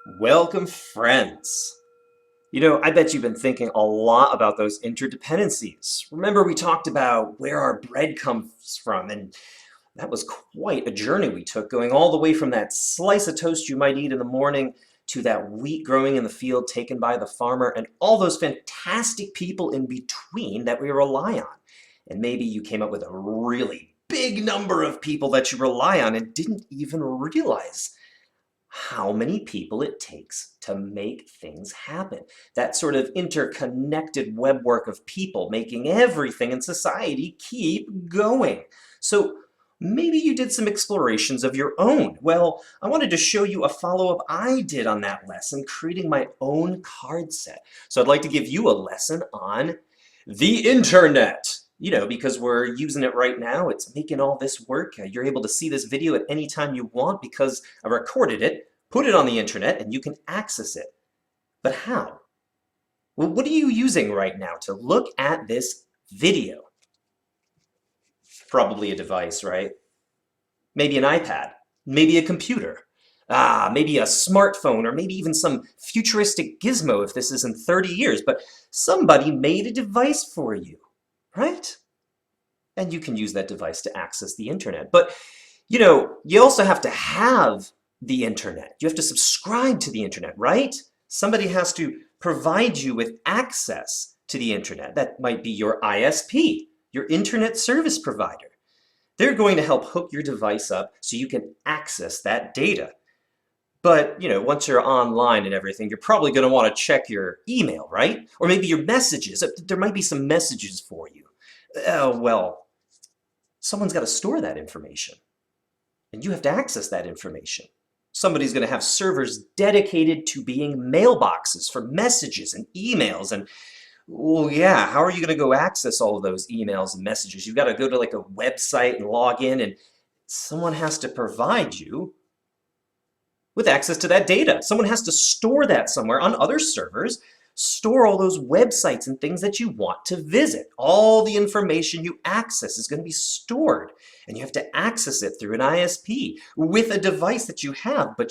Welcome, friends. I bet you've been thinking a lot about those interdependencies. Remember, we talked about where our bread comes from, and that was quite a journey we took, going all the way from that slice of toast you might eat in the morning to that wheat growing in the field taken by the farmer, and all those fantastic people in between that we rely on. And maybe you came up with a really big number of people that you rely on and didn't even realize how many people it takes to make things happen. That sort of interconnected webwork of people making everything in society keep going. So maybe you did some explorations of your own. Well, I wanted to show you a follow-up I did on that lesson, creating my own card set. So I'd like to give you a lesson on the internet. Because we're using it right now, it's making all this work. You're able to see this video at any time you want because I recorded it, put it on the internet, and you can access it. But how? Well, what are you using right now to look at this video? Probably a device, right? Maybe an iPad, maybe a computer, maybe a smartphone, or maybe even some futuristic gizmo if this isn't 30 years, but somebody made a device for you, right? And you can use that device to access the internet. But, you also have to have the internet. You have to subscribe to the internet, right? Somebody has to provide you with access to the internet. That might be your ISP, your internet service provider. They're going to help hook your device up so you can access that data. But, once you're online and everything, you're probably going to want to check your email, right? Or maybe your messages. There might be some messages for you. Well, someone's got to store that information. And you have to access that information. Somebody's going to have servers dedicated to being mailboxes for messages and emails. And, well, yeah, how are you going to go access all of those emails and messages? You've got to go to like a website and log in, and someone has to provide you with access to that data. Someone has to store that somewhere on other servers, store all those websites and things that you want to visit. All the information you access is going to be stored, and you have to access it through an ISP with a device that you have. But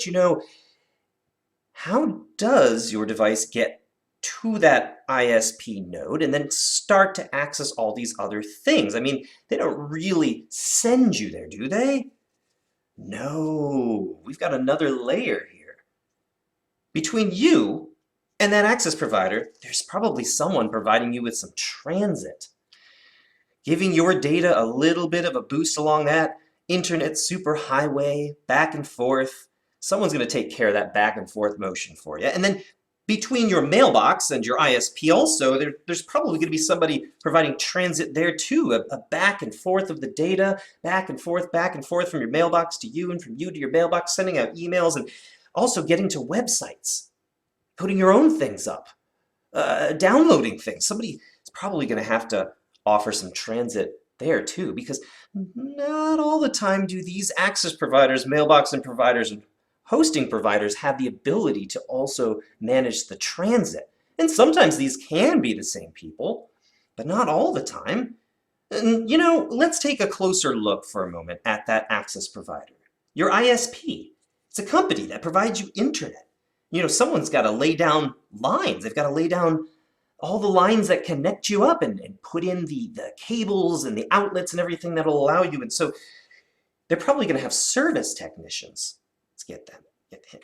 how does your device get to that ISP node and then start to access all these other things? I mean, they don't really send you there, do they? No, we've got another layer here. Between you and that access provider, there's probably someone providing you with some transit, giving your data a little bit of a boost along that internet superhighway, back and forth. Someone's going to take care of that back and forth motion for you. And then between your mailbox and your ISP also, there's probably going to be somebody providing transit there too, a back and forth of the data, back and forth from your mailbox to you and from you to your mailbox, sending out emails and also getting to websites, putting your own things up, downloading things. Somebody's probably going to have to offer some transit there too, because not all the time do these access providers, mailbox and providers, and hosting providers have the ability to also manage the transit. And sometimes these can be the same people, but not all the time. And let's take a closer look for a moment at that access provider. Your ISP. It's a company that provides you internet. Someone's got to lay down lines. They've got to lay down all the lines that connect you up and put in the cables and the outlets and everything that'll allow you. And so they're probably going to have service technicians. Let's get them.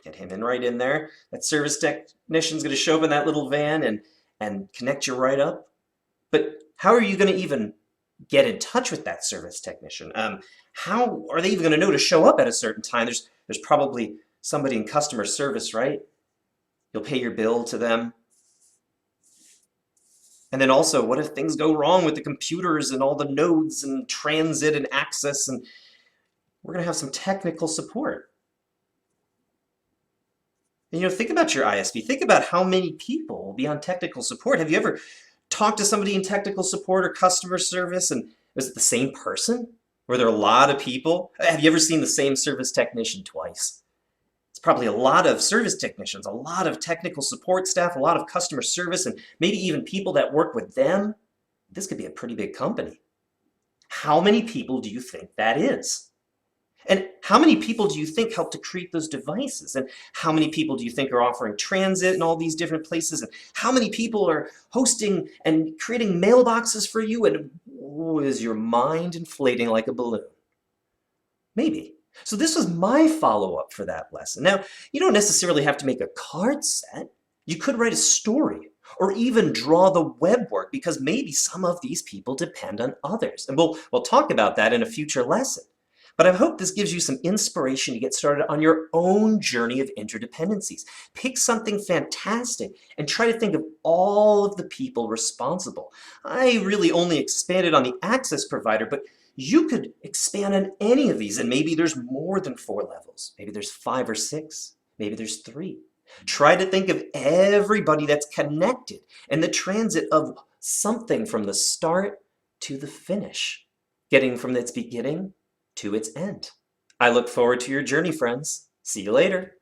Get him in right in there. That service technician's going to show up in that little van and connect you right up. But how are you going to even get in touch with that service technician? How are they even going to know to show up at a certain time? There's probably somebody in customer service, right? You'll pay your bill to them. And then also, what if things go wrong with the computers and all the nodes and transit and access? And we're going to have some technical support. And think about your ISP. Think about how many people will be on technical support. Have you ever talked to somebody in technical support or customer service, and was it the same person? Were there a lot of people? Have you ever seen the same service technician twice? It's probably a lot of service technicians, a lot of technical support staff, a lot of customer service, and maybe even people that work with them. This could be a pretty big company. How many people do you think that is? And how many people do you think help to create those devices? And how many people do you think are offering transit in all these different places? And how many people are hosting and creating mailboxes for you? And is your mind inflating like a balloon? Maybe. So this was my follow-up for that lesson. Now, you don't necessarily have to make a card set. You could write a story or even draw the web work because maybe some of these people depend on others. And we'll talk about that in a future lesson. But I hope this gives you some inspiration to get started on your own journey of interdependencies. Pick something fantastic and try to think of all of the people responsible. I really only expanded on the access provider, but you could expand on any of these, and maybe there's more than 4 levels. Maybe there's 5 or 6. Maybe there's 3. Try to think of everybody that's connected and the transit of something from the start to the finish, getting from its beginning to its end. I look forward to your journey, friends. See you later.